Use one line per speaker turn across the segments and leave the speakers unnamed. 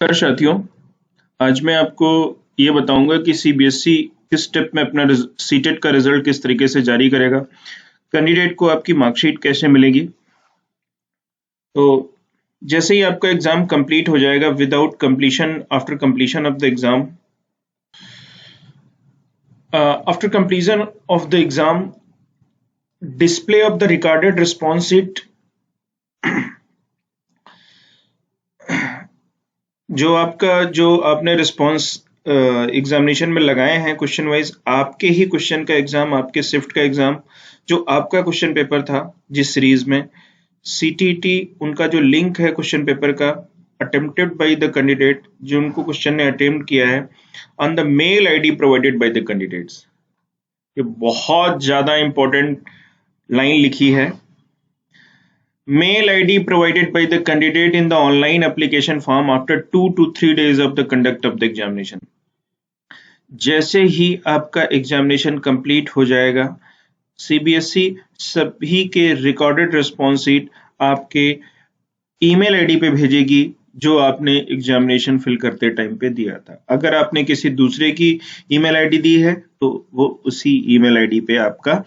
नमस्कार साथियों। आज मैं आपको ये बताऊंगा कि सीबीएसई किस स्टेप में अपना सीटेट का रिजल्ट किस तरीके से जारी करेगा, कैंडिडेट को आपकी मार्कशीट कैसे मिलेगी। तो जैसे ही आपका एग्जाम कंप्लीट हो जाएगा, without completion after completion of the exam display of the recorded response sheet, जो आपने रिस्पॉन्स एग्जामिनेशन में लगाए हैं क्वेश्चन वाइज, आपके ही क्वेश्चन का एग्जाम, आपके शिफ्ट का एग्जाम, जो आपका क्वेश्चन पेपर था जिस सीरीज में सीटीटी, उनका जो लिंक है क्वेश्चन पेपर का अटेम्प्टेड बाय द कैंडिडेट, जो उनको क्वेश्चन ने अटेम्प्ट किया है on the mail ID provided by the candidates. ये बहुत ज्यादा इंपॉर्टेंट लाइन लिखी है। Mail ID provided by the candidate in the online application form after 2 to 3 days of the conduct of the examination। जैसे ही आपका examination complete हो जाएगा, CBSE सभी के रिकॉर्डेड रिस्पॉन्स शीट आपके ईमेल आईडी पे भेजेगी जो आपने एग्जामिनेशन फिल करते टाइम पे दिया था। अगर आपने किसी दूसरे की ईमेल आईडी दी है तो वो उसी ईमेल आईडी पे आपका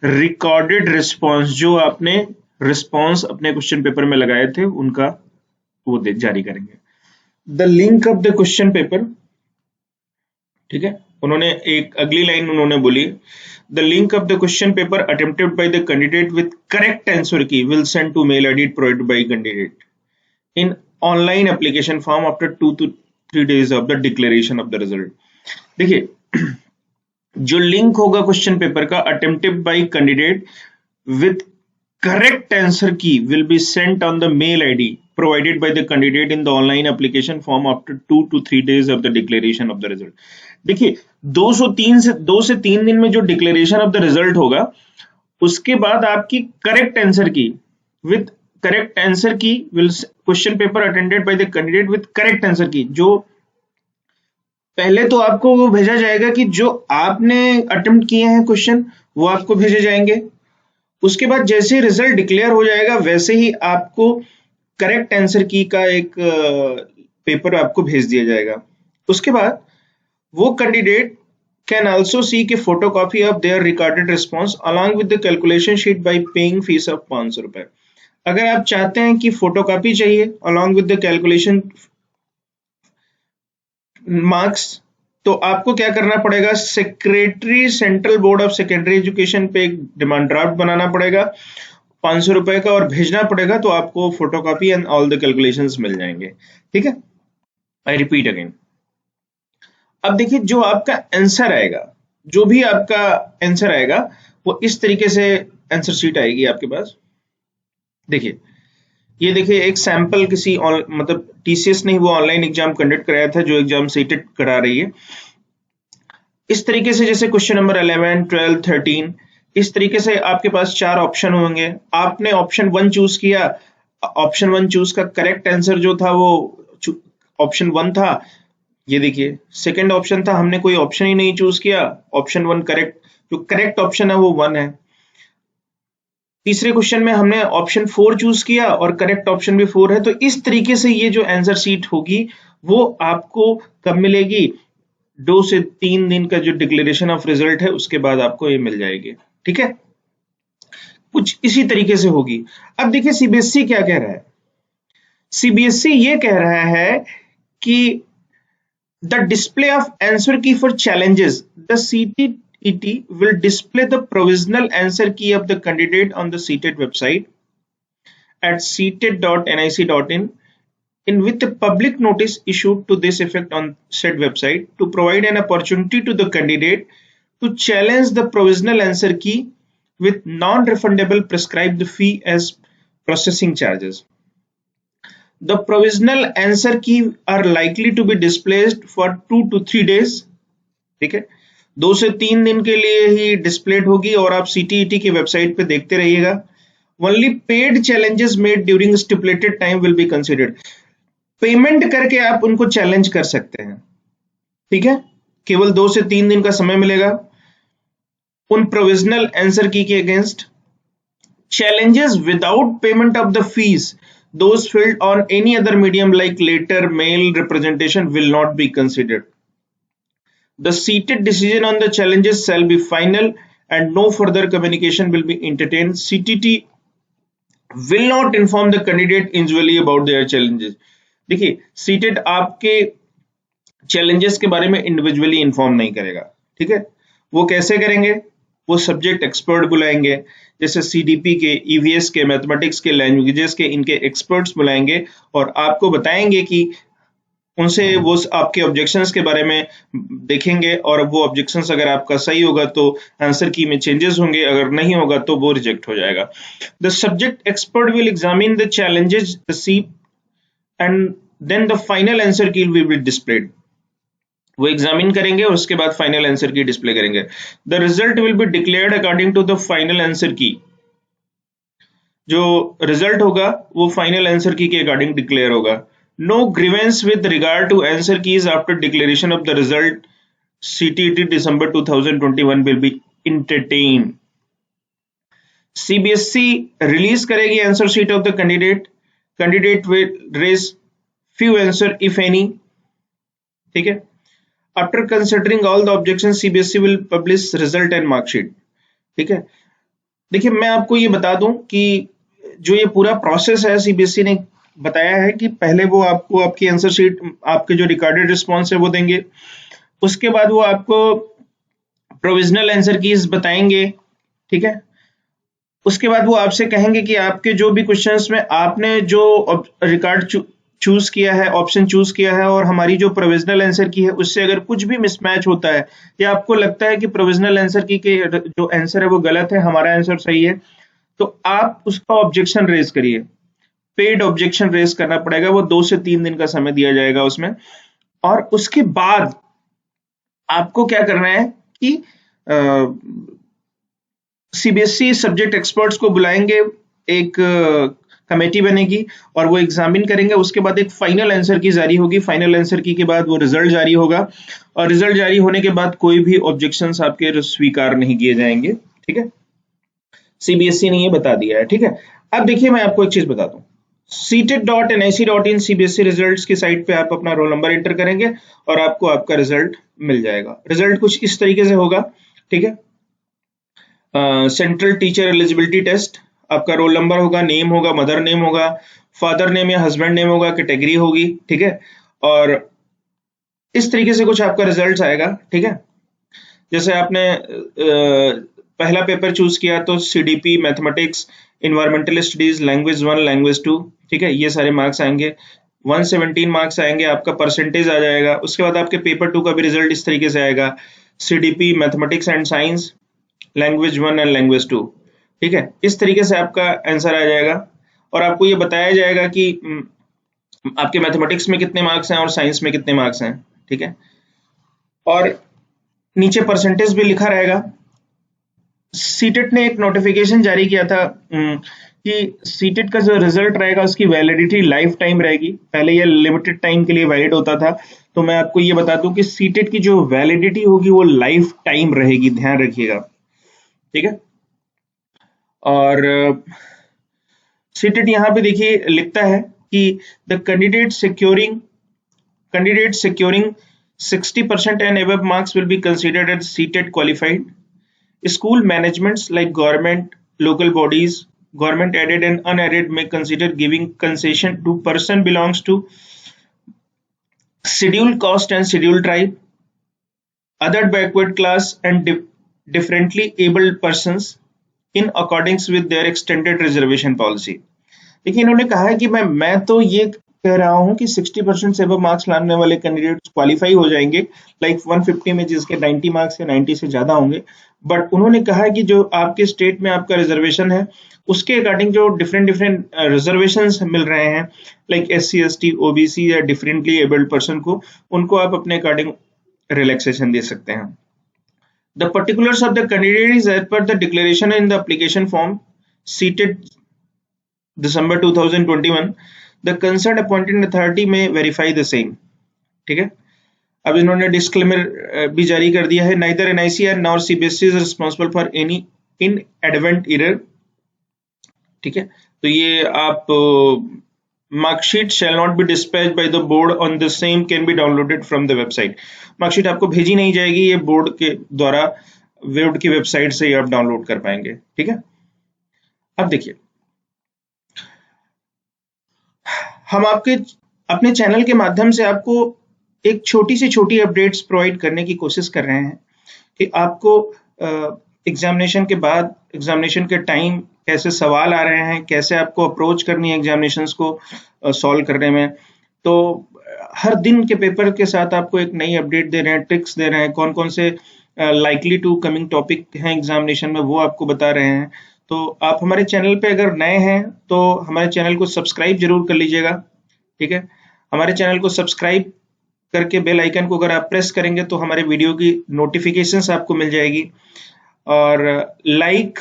रिकॉर्डेड रिस्पॉन्स, जो आपने रिस्पॉन्स अपने क्वेश्चन पेपर में लगाए थे, उनका वो जारी करेंगे। The link of the question paper, ठीक है, उन्होंने एक अगली लाइन उन्होंने बोली, the link of the question paper attempted by the candidate with correct answer key will send to mail ID provided by candidate in online application form after 2 to 3 days of the declaration of the result. देखिए, जो link होगा question paper का attempted by candidate with correct answer key will be sent on the mail ID provided by the candidate in the online application form after 2 to 3 days of the declaration of the result। देखिए, 2 से 3 दिन में जो declaration of the result होगा, उसके बाद आपकी correct answer की with correct answer key will question paper attended by the candidate with correct answer key, जो पहले तो आपको वो भेजा जाएगा कि जो आपने अटेम्प्ट किए हैं क्वेश्चन, वो आपको भेजे जाएंगे। उसके बाद जैसे रिजल्ट डिक्लेयर हो जाएगा, वैसे ही आपको करेक्ट आंसर की का एक पेपर आपको भेज दिया जाएगा। उसके बाद वो कैंडिडेट कैन आल्सो सी के photocopy of their recorded response along with the calculation sheet bye paying fees of 500 रुपए। अगर आप चाहते हैं कि फोटोकॉपी चाहिए along with the calculation marks, तो आपको क्या करना पड़ेगा, secretary central board of secondary education पे एक डिमांड ड्राफ्ट बनाना पड़ेगा 500 रुपए का और भेजना पड़ेगा, तो आपको photocopy and all the calculations मिल जाएंगे। ठीक है, आई रिपीट अगेन। अब देखिए, जो आपका आंसर आएगा, जो भी आपका आंसर आएगा, वो इस तरीके से आंसर शीट आएगी आपके पास। देखिए, ये देखिए एक सैंपल किसी मतलब टीसीएस ने वो ऑनलाइन एग्जाम कंडक्ट कराया था, जो एग्जाम सीटेट करा रही है। इस तरीके से जैसे क्वेश्चन नंबर 11, 12, 13, इस तरीके से आपके पास 4 ऑप्शन होंगे। आपने ऑप्शन 1 चूज किया, ऑप्शन 1 चूज का करेक्ट आंसर जो था वो ऑप्शन 1 था। ये देखिए, सेकंड ऑप्शन था, हमने कोई ऑप्शन ही नहीं चूज किया, ऑप्शन 1 करेक्ट, जो करेक्ट ऑप्शन है वो 1 है। तीसरे क्वेश्चन में हमने ऑप्शन 4 चूज किया और करेक्ट ऑप्शन भी 4 है। तो इस तरीके से ये जो आंसर शीट होगी वो आपको कब मिलेगी, 2 से 3 दिन का जो डिक्लेरेशन ऑफ रिजल्ट है उसके बाद आपको ये मिल जाएगी। ठीक है, कुछ इसी तरीके से होगी। अब देखिए सीबीएसई क्या कह रहा है। सीबीएसई ये कह रहा है कि द डिस्प्ले ऑफ आंसर की for challenges, the CTET will display the provisional answer key of the candidate on the CTET website at ctet.nic.in with a public notice issued to this effect on said website to provide an opportunity to the candidate to challenge the provisional answer key with non-refundable prescribed fee as processing charges. The provisional answer key are likely to be displayed for 2 to 3 days. ठीक है, 2 से 3 दिन के लिए ही displayed होगी और आप CTET की वेबसाइट पे देखते रहिएगा। Only paid challenges made during stipulated time will be considered. Payment करके आप उनको चैलेंज कर सकते हैं। ठीक है, केवल 2 से 3 दिन का समय मिलेगा उन प्रोविजनल आंसर की के against. Challenges without payment of the fees those filled on any other medium like letter, mail representation will not be considered. The seated decision on the challenges shall be final and no further communication will be entertained. CTT will not inform the candidate individually about their challenges. देखिए, seated आपके challenges के बारे में individually inform नहीं करेगा, ठीक है। वो कैसे करेंगे? वो सब्जेक्ट एक्सपर्ट बुलाएंगे, जैसे सीडीपी के, ईवीएस के, मैथमेटिक्स के, लैंग्वेजेस के, इनके एक्सपर्ट्स बुलाएंगे और आपको बताएंगे कि उनसे वो आपके ऑब्जेक्शंस के बारे में देखेंगे और वो ऑब्जेक्शंस अगर आपका सही होगा तो आंसर की में चेंजेस होंगे, अगर नहीं होगा तो वो रिजेक्ट हो जाएगा। The subject expert will examine the challenges received and then the final answer key will be displayed. वो एग्जामिन करेंगे और उसके बाद फाइनल आंसर की डिस्प्ले करेंगे। The result will be declared according to the final answer key. जो result होगा वो final answer key के अकॉर्डिंग डिक्लेयर होगा। No grievance with regard to answer keys after declaration of the result CTET December 2021 will be entertained. CBSE release करेगी answer sheet of the candidate will raise few answer if any, ठीक है। After considering all the objection CBSE will publish result and mark sheet, ठीक है। देखिए, मैं आपको ये बता दूं कि जो ये पूरा प्रोसेस है CBSE ने बताया है कि पहले वो आपको आपकी आंसर शीट, आपके जो रिकॉर्डेड रिस्पॉन्स है वो देंगे, उसके बाद वो आपको प्रोविजनल आंसर कीज बताएंगे, ठीक है। उसके बाद वो आपसे कहेंगे कि आपके जो भी क्वेश्चंस में आपने जो रिकॉर्ड चूज किया है, ऑप्शन चूज किया है और हमारी जो प्रोविजनल आंसर की है उससे अगर कुछ भी मिसमैच होता है या आपको लगता है कि प्रोविजनल आंसर की के जो आंसर है वो गलत है, हमारा आंसर सही है, तो आप उसका ऑब्जेक्शन रेज करिए। पेड ऑब्जेक्शन रेज करना पड़ेगा, वो 2 से 3 दिन का समय दिया जाएगा उसमें। और उसके बाद आपको क्या करना है कि CBSE सब्जेक्ट एक्सपर्ट्स को बुलाएंगे, एक कमेटी बनेगी और वो एग्जामिन करेंगे। उसके बाद एक फाइनल आंसर की जारी होगी, फाइनल आंसर की के बाद वो रिजल्ट जारी होगा और रिजल्ट जारी होने के बाद कोई भी ऑब्जेक्शंस आपके स्वीकार नहीं किए जाएंगे, ठीक है। CBSE ने ये बता दिया है, ठीक है। अब देखिए, मैं आपको एक चीज बता दूं, seated.nic.in CBSE रिजल्ट्स की साइट पे आप अपना रोल नंबर एंटर करेंगे और आपको आपका रिजल्ट मिल जाएगा। रिजल्ट कुछ इस तरीके से होगा, ठीक है। सेंट्रल टीचर एलिजिबिलिटी टेस्ट, आपका रोल नंबर होगा, नेम होगा, मदर नेम होगा, फादर नेम या हस्बैंड नेम होगा, कैटेगरी होगी, ठीक है। और इस तरीके से कुछ आपका रिजल्ट आएगा, ठीक है। जैसे आपने पहला पेपर चूज किया तो CDP, mathematics, environmental studies, language 1, language 2, ठीक है, ये सारे मार्क्स आएंगे। 117 मार्क्स आएंगे, आपका परसेंटेज आ जाएगा। उसके बाद आपके पेपर 2 का भी रिजल्ट इस तरीके से आएगा, CDP, mathematics and science, language 1 and language 2, ठीक है। इस तरीके से आपका आंसर आ जाएगा और आपको ये बताया जाएगा कि आपके मैथमेटिक्स में कितने मार्क्स हैं और साइंस में कितने मार्क्स हैं, ठीक है। और नीचे परसेंटेज भी लिखा रहेगा। सीटेट ने एक नोटिफिकेशन जारी किया था कि सीटेट का जो रिजल्ट रहेगा उसकी वैलिडिटी लाइफ टाइम रहेगी। पहले ये लिमिटेड टाइम के लिए वैलिड होता था, तो मैं आपको ये बता दूं कि सीटेट की जो वैलिडिटी होगी वो लाइफ टाइम रहेगी, ध्यान रखिएगा, ठीक है। और सीटेट यहाँ पे देखिए लिखता है कि the candidate securing 60% and above marks will be considered as CTET qualified. School managements like government, local bodies, government aided and unaided may consider giving concession to person belongs to scheduled caste and scheduled tribe, other backward class and differently abled persons in accordance with their extended reservation policy. देखिए, इन्होंने कहा है कि मैं तो ये कह रहा हूं कि 60% से अब मार्क्स लाने वाले कैंडिडेट्स क्वालिफाई हो जाएंगे, लाइक 150 में जिसके 90 मार्क्स या 90 से ज्यादा होंगे। बट उन्होंने कहा है कि जो आपके स्टेट में आपका रिजर्वेशन है उसके अकॉर्डिंग जो डिफरेंट रिजर्वेशंस मिल रहे हैं, लाइक SC ST OBC या डिफरेंटली एबल्ड पर्सन को, उनको आप अपने अकॉर्डिंग रिलैक्सेशन दे सकते हैं। The particulars of the candidate is as per the declaration in the application form seated December 2021. The concerned appointed authority may verify the same. ठीक है। अब इन्होंने डिस्क्लेमर भी जारी कर दिया है, neither NICR nor CBSE is responsible for any inadvertent error. ठीक है, तो ये आप marksheet shall not be dispatched by the board on the same can be downloaded from the website। Marksheet आपको भेजी नहीं जाएगी, ये बोर्ड के द्वारा बोर्ड की वेबसाइट से ही आप डाउनलोड कर पाएंगे। ठीक है, अब देखिए हम आपके अपने चैनल के माध्यम से आपको एक छोटी से छोटी अपडेट्स प्रोवाइड करने की कोशिश कर रहे हैं कि आपको एग्जामिनेशन के बाद, एग्जामिनेशन के टाइम कैसे सवाल आ रहे हैं, कैसे आपको अप्रोच करनी है एग्जामिनेशंस को सॉल्व करने में। तो हर दिन के पेपर के साथ आपको एक नई अपडेट दे रहे हैं, ट्रिक्स दे रहे हैं, कौन कौन से लाइकली टू कमिंग टॉपिक हैं एग्जामिनेशन में वो आपको बता रहे हैं। तो आप हमारे चैनल पे अगर नए हैं तो हमारे चैनल को सब्सक्राइब जरूर कर लीजिएगा। ठीक है, हमारे चैनल को सब्सक्राइब करके बेल आइकन को अगर आप प्रेस करेंगे तो हमारे वीडियो की नोटिफिकेशंस आपको मिल जाएगी। और लाइक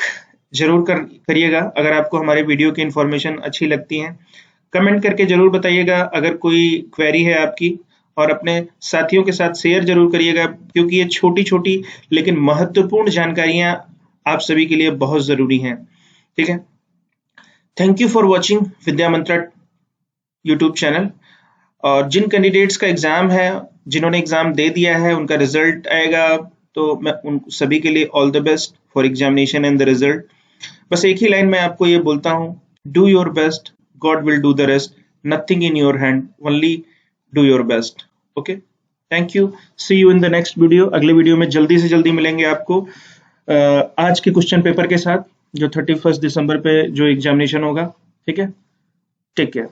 जरूर करिएगा अगर आपको हमारे वीडियो की इंफॉर्मेशन अच्छी लगती है। कमेंट करके जरूर बताइएगा अगर कोई क्वेरी है आपकी, और अपने साथियों के साथ शेयर जरूर करिएगा, क्योंकि ये छोटी छोटी लेकिन महत्वपूर्ण जानकारियां आप सभी के लिए बहुत जरूरी हैं। ठीक है, thank you for watching Vidya Mantra YouTube channel. और जिन कैंडिडेट्स का एग्जाम है, जिन्होंने एग्जाम दे दिया है, उनका रिजल्ट आएगा, तो मैं उन सभी के लिए all the best for examination and the result. बस एक ही लाइन में आपको ये बोलता हूँ, do your best, God will do the rest, nothing in your hand, only do your best. Okay, thank you, see you in the next video. अगले video में जल्दी से जल्दी मिलेंगे आपको आज के क्वेश्चन पेपर के साथ, जो 31 दिसंबर पे जो एग्जामिनेशन होगा। ठीक है, टेक केयर।